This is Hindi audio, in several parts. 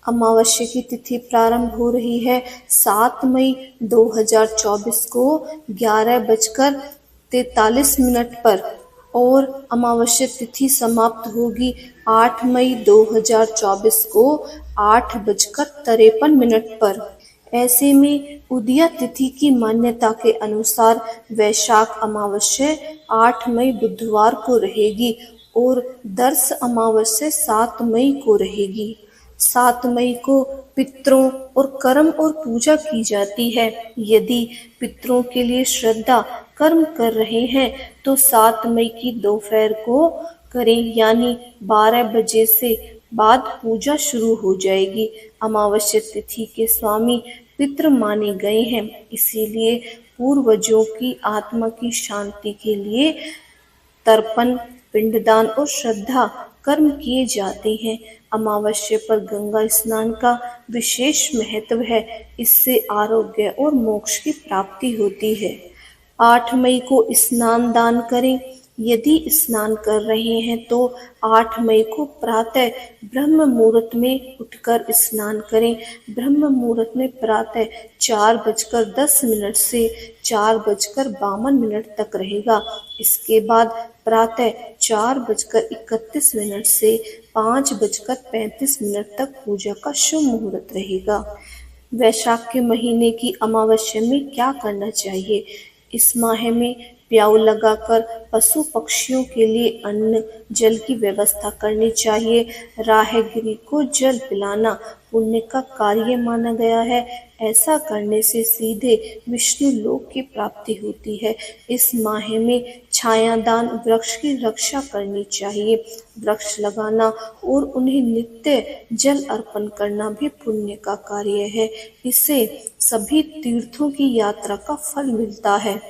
अमावस्या की तिथि प्रारंभ हो रही है 7 मई 2024 को 11:43 पर और अमावस्या तिथि समाप्त होगी 8 मई 2024 को 8:53 पर। ऐसे में उदया तिथि की मान्यता के अनुसार वैशाख अमावस्या 8 मई बुधवार को रहेगी और दर्श अमावस्या 7 मई को रहेगी। 7 मई को पितरों और कर्म और पूजा की जाती है। यदि पितरों के लिए श्रद्धा कर्म कर रहे हैं तो 7 मई की दोपहर को करें, यानी 12 बजे से बाद पूजा शुरू हो जाएगी। अमावस्या तिथि के स्वामी पितृ माने गए हैं, इसीलिए पूर्वजों की आत्मा की शांति के लिए तर्पण, पिंडदान और श्रद्धा कर्म किए जाते हैं। अमावस्या पर गंगा स्नान का विशेष महत्व है। इससे आरोग्य और मोक्ष की प्राप्ति होती है। 8 मई को स्नान दान करें। यदि स्नान कर रहे हैं तो 8 मई को प्रातः ब्रह्म मुहूर्त में उठकर स्नान करें। ब्रह्म मुहूर्त में प्रातः 4:10 से 4:52 तक रहेगा। इसके बाद प्रातः 4:31 से 5:35 तक पूजा का शुभ मुहूर्त रहेगा। वैशाख के महीने की अमावस्या में क्या करना चाहिए? इस माह में प्याऊ लगाकर पशु पक्षियों के लिए अन्न जल की व्यवस्था करनी चाहिए। राहगीर को जल पिलाना पुण्य का कार्य माना गया है। ऐसा करने से सीधे विष्णु लोक की प्राप्ति होती है। इस माह में छायादान, वृक्ष की रक्षा करनी चाहिए। वृक्ष लगाना और उन्हें नित्य जल अर्पण करना भी पुण्य का कार्य है। इससे सभी तीर्थों की यात्रा का फल मिलता है।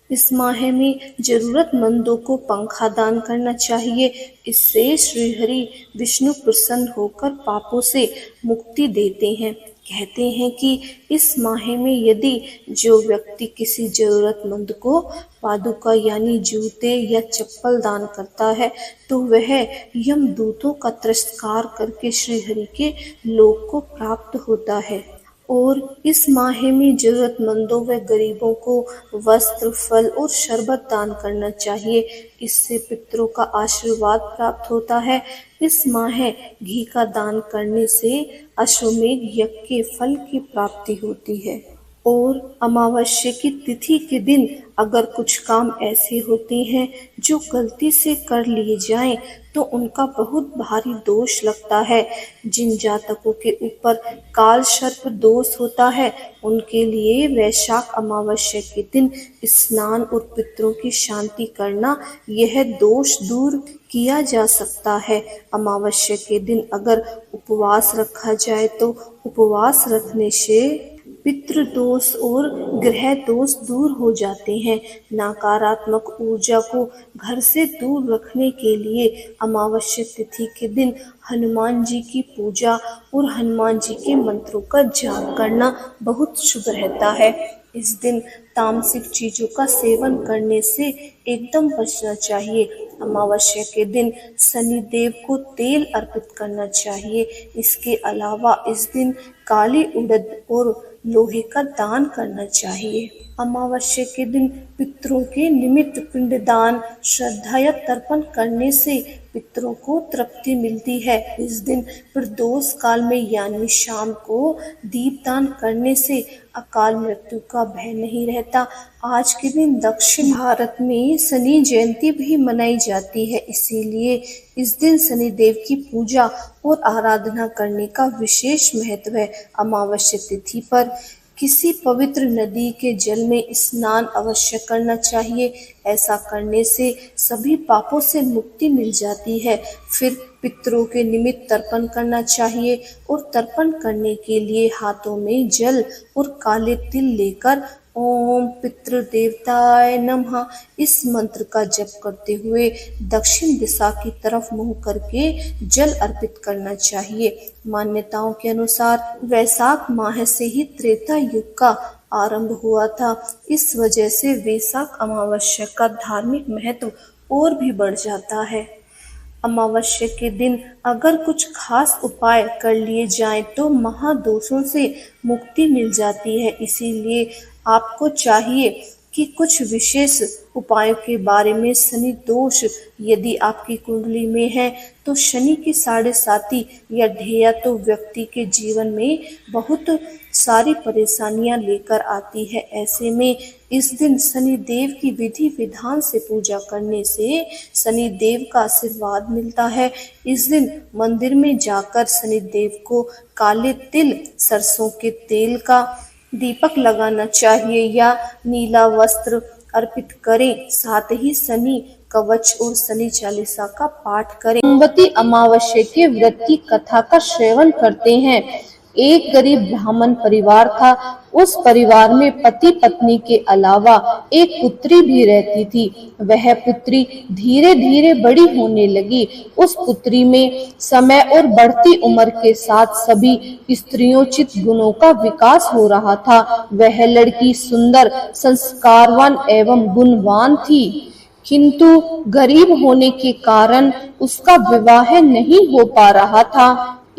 इस माह में जरूरतमंदों को पंखा दान करना चाहिए। इससे श्रीहरि विष्णु प्रसन्न होकर पापों से मुक्ति देते हैं। कहते हैं कि इस माह में यदि जो व्यक्ति किसी जरूरतमंद को पादुका यानी जूते या चप्पल दान करता है तो वह यमदूतों का तिरस्कार करके श्रीहरि के लोक को प्राप्त होता है। और इस माह में जरूरतमंदों व गरीबों को वस्त्र, फल और शरबत दान करना चाहिए। इससे पितरों का आशीर्वाद प्राप्त होता है। इस माह घी का दान करने से अश्वमेध यज्ञ के फल की प्राप्ति होती है। और अमावस्या की तिथि के दिन अगर कुछ काम ऐसे होते हैं जो गलती से कर लिए जाएं तो उनका बहुत भारी दोष लगता है। जिन जातकों के ऊपर काल सर्प दोष होता है उनके लिए वैशाख अमावस्या के दिन स्नान और पितरों की शांति करना यह दोष दूर किया जा सकता है। अमावस्या के दिन अगर उपवास रखा जाए तो उपवास रखने से पितृदोष और ग्रह दोष दूर हो जाते हैं। नकारात्मक ऊर्जा को घर से दूर रखने के लिए अमावस्या तिथि के दिन हनुमान जी की पूजा और हनुमान जी के मंत्रों का जाप करना बहुत शुभ रहता है। इस दिन तामसिक चीजों का सेवन करने से एकदम बचना चाहिए। अमावस्या के दिन शनि देव को तेल अर्पित करना चाहिए। इसके अलावा इस दिन काली उड़द और लोहे का दान करना चाहिए। अमावस्या के दिन पितरों के निमित्त पिंडदान, श्रद्धा या तर्पण करने से पितरों को तृप्ति मिलती है। इस दिन प्रदोष काल में यानी शाम को दीपदान करने से अकाल मृत्यु का भय नहीं रहता। आज के दिन दक्षिण भारत में शनि जयंती भी मनाई जाती है, इसीलिए इस दिन शनि देव की पूजा और आराधना करने का विशेष महत्व है। अमावस्या तिथि पर किसी पवित्र नदी के जल में स्नान अवश्य करना चाहिए। ऐसा करने से सभी पापों से मुक्ति मिल जाती है। फिर पितरों के निमित्त तर्पण करना चाहिए और तर्पण करने के लिए हाथों में जल और काले तिल लेकर ओम पितृदेवताय नमः इस मंत्र का जप करते हुए दक्षिण दिशा की तरफ मुंह करके जल अर्पित करना चाहिए। मान्यताओं के अनुसार वैशाख माह से ही त्रेता युग का आरंभ हुआ था। इस वजह से वैशाख अमावस्या का धार्मिक महत्व और भी बढ़ जाता है। अमावस्या के दिन अगर कुछ खास उपाय कर लिए जाएं तो महादोषों से मुक्ति मिल जाती है। इसीलिए आपको चाहिए कि कुछ विशेष उपायों के बारे में शनि दोष यदि आपकी कुंडली में है तो शनि की 7.5 या ढैया तो व्यक्ति के जीवन में बहुत सारी परेशानियां लेकर आती है। ऐसे में इस दिन शनि देव की विधि विधान से पूजा करने से शनि देव का आशीर्वाद मिलता है। इस दिन मंदिर में जाकर शनि देव को काले तिल सरसों के तेल का दीपक लगाना चाहिए या नीला वस्त्र अर्पित करें। साथ ही शनि कवच और शनि चालीसा का पाठ करें। मोमबत्ती अमावस्या के व्रत की कथा का श्रवण करते हैं। एक गरीब ब्राह्मण परिवार था। उस परिवार में पति पत्नी के अलावा एक पुत्री भी रहती थी। वह पुत्री धीरे धीरे बड़ी होने लगी। उस पुत्री में समय और बढ़ती उम्र के साथ सभी स्त्रियोचित गुणों का विकास हो रहा था। वह लड़की सुंदर, संस्कारवान एवं गुणवान थी, किंतु गरीब होने के कारण उसका विवाह नहीं हो पा रहा था।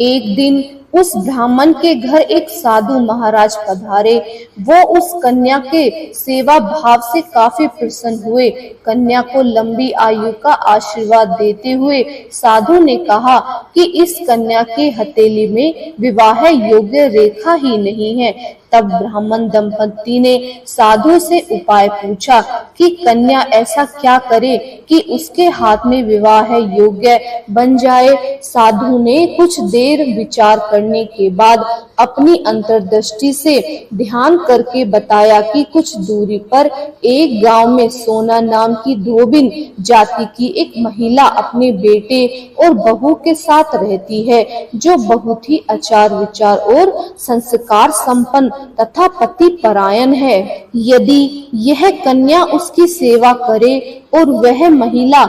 एक दिन उस ब्राह्मण के घर एक साधु महाराज पधारे। वो उस कन्या के सेवा भाव से काफी प्रसन्न हुए। कन्या को लंबी आयु का आशीर्वाद देते हुए साधु ने कहा कि इस कन्या के हथेली में विवाह योग्य रेखा ही नहीं है। तब ब्राह्मण दंपति ने साधु से उपाय पूछा कि कन्या ऐसा क्या करे कि उसके हाथ में विवाह योग्य बन जाए। साधु ने कुछ देर विचार करने के बाद अपनी अंतर्दृष्टि से ध्यान करके बताया कि कुछ दूरी पर एक गांव में सोना नाम की धोबिन जाति की एक महिला अपने बेटे और बहू के साथ रहती है, जो बहुत ही आचार विचार और संस्कार संपन्न तथा पति परायण है। यदि यह कन्या उसकी सेवा करे और वह महिला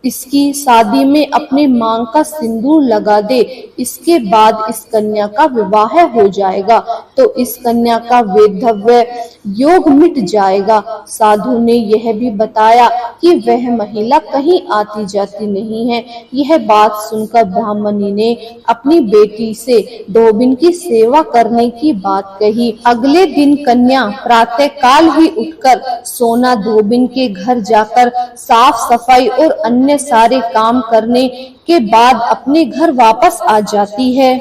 इसकी शादी में अपने मांग का सिंदूर लगा दे, इसके बाद इस कन्या का विवाह हो जाएगा तो इस कन्या का वैधव्य योग मिट जाएगा। साधु ने यह भी बताया कि वह महिला कहीं आती जाती नहीं है। यह बात सुनकर ब्राह्मणी ने अपनी बेटी से धोबिन की सेवा करने की बात कही। अगले दिन कन्या प्रातः काल ही उठकर सोना धोबिन के घर जाकर साफ सफाई और अन्य सारे काम करने के बाद अपने घर वापस आ जाती है।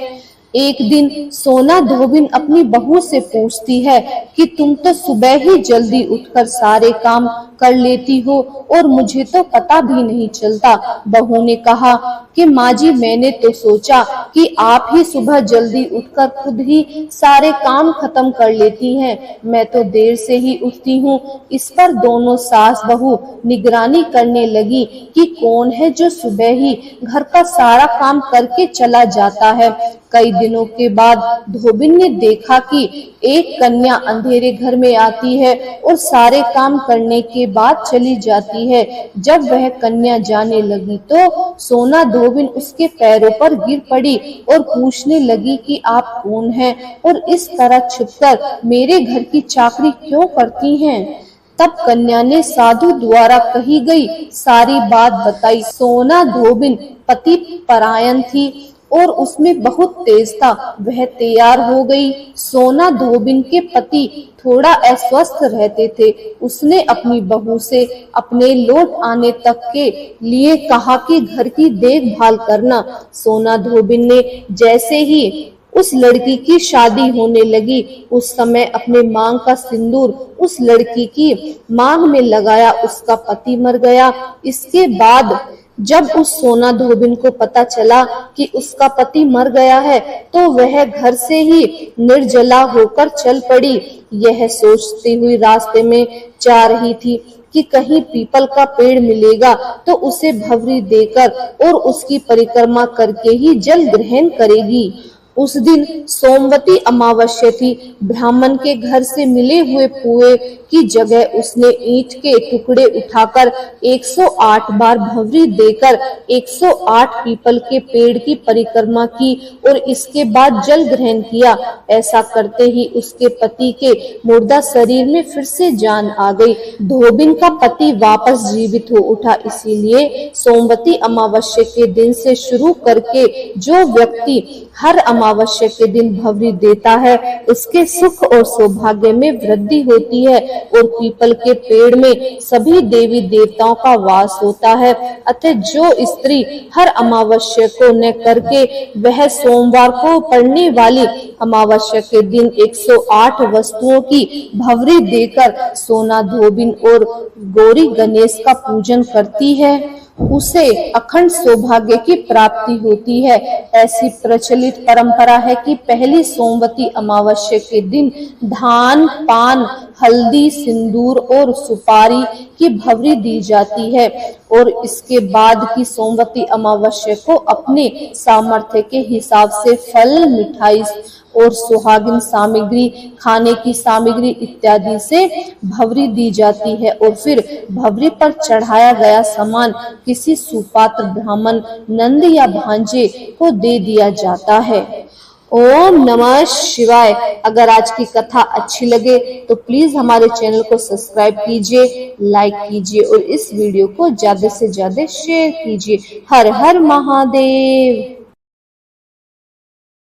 एक दिन सोना धोबिन अपनी बहू से पूछती है कि तुम तो सुबह ही जल्दी उठकर सारे काम कर लेती हो और मुझे तो पता भी नहीं चलता। बहू ने कहा कि माँ जी, मैंने तो सोचा कि आप ही सुबह जल्दी उठकर खुद ही सारे काम खत्म कर लेती हैं। मैं तो देर से ही उठती हूँ। इस पर दोनों सास बहू निगरानी करने लगी कि कौन है जो सुबह ही घर का सारा काम करके चला जाता है। कई दिनों के बाद धोबिन ने देखा कि एक कन्या अंधेरे घर में आती है और सारे काम करने के बाद चली जाती है। जब वह कन्या जाने लगी तो सोना धोबिन उसके पैरों पर गिर पड़ी और पूछने लगी कि आप कौन हैं और इस तरह छुपकर मेरे घर की चाकरी क्यों करती हैं। तब कन्या ने साधु द्वारा कही गई सारी बात बताई। सोना धोबिन पति परायण थी और उसमें बहुत तेज था। वह तैयार हो गई। सोना धोबिन के पति थोड़ा अस्वस्थ रहते थे। उसने अपनी बहू से अपने लौट आने तक के लिए कहा कि घर की देखभाल करना। सोना धोबिन ने जैसे ही उस लड़की की शादी होने लगी, उस समय अपने मांग का सिंदूर उस लड़की की मांग में लगाया। उसका पति मर गया। इसके बाद जब उस सोना धोबिन को पता चला कि उसका पति मर गया है तो वह घर से ही निर्जला होकर चल पड़ी। यह सोचती हुई रास्ते में जा रही थी कि कहीं पीपल का पेड़ मिलेगा तो उसे भवरी देकर और उसकी परिक्रमा करके ही जल ग्रहण करेगी। उस दिन सोमवती अमावस्या थी। ब्राह्मण के घर से मिले हुए पुए की जगह उसने ईंट के टुकड़े उठाकर 108 बार भंवरी देकर 108 पीपल के पेड़ की परिक्रमा की और इसके बाद जल ग्रहण किया। ऐसा करते ही उसके पति के मुर्दा शरीर में फिर से जान आ गई। धोबिन का पति वापस जीवित हो उठा। इसीलिए सोमवती अमावस्या के दिन से शुरू करके जो व्यक्ति हर अमावस्या के दिन भंवरी देता है उसके सुख और सौभाग्य में वृद्धि होती है और पीपल के पेड़ में सभी देवी देवताओं का वास होता है। अतः जो स्त्री हर अमावस्या को न करके वह सोमवार को पड़ने वाली अमावस्या के दिन 108 वस्तुओं की भंवरी देकर सोना, धोबिन और गौरी गणेश का पूजन करती है उसे अखंड सौभाग्य की प्राप्ति होती है। ऐसी प्रचलित परंपरा है कि पहली सोमवती अमावस्या के दिन धान, पान, हल्दी, सिंदूर और सुपारी की भंवरी दी जाती है और इसके बाद की सोमवती अमावस्या को अपने सामर्थ्य के हिसाब से फल, मिठाई और सुहागिन सामग्री, खाने की सामग्री इत्यादि से भंवरी दी जाती है और फिर भंवरी पर चढ़ाया गया सामान किसी सुपात्र ब्राह्मण, नंद या भांजे को दे दिया जाता है। ओम नमः शिवाय। अगर आज की कथा अच्छी लगे तो प्लीज हमारे चैनल को सब्सक्राइब कीजिए, लाइक कीजिए और इस वीडियो को ज्यादा से ज्यादा शेयर कीजिए। हर हर महादेव।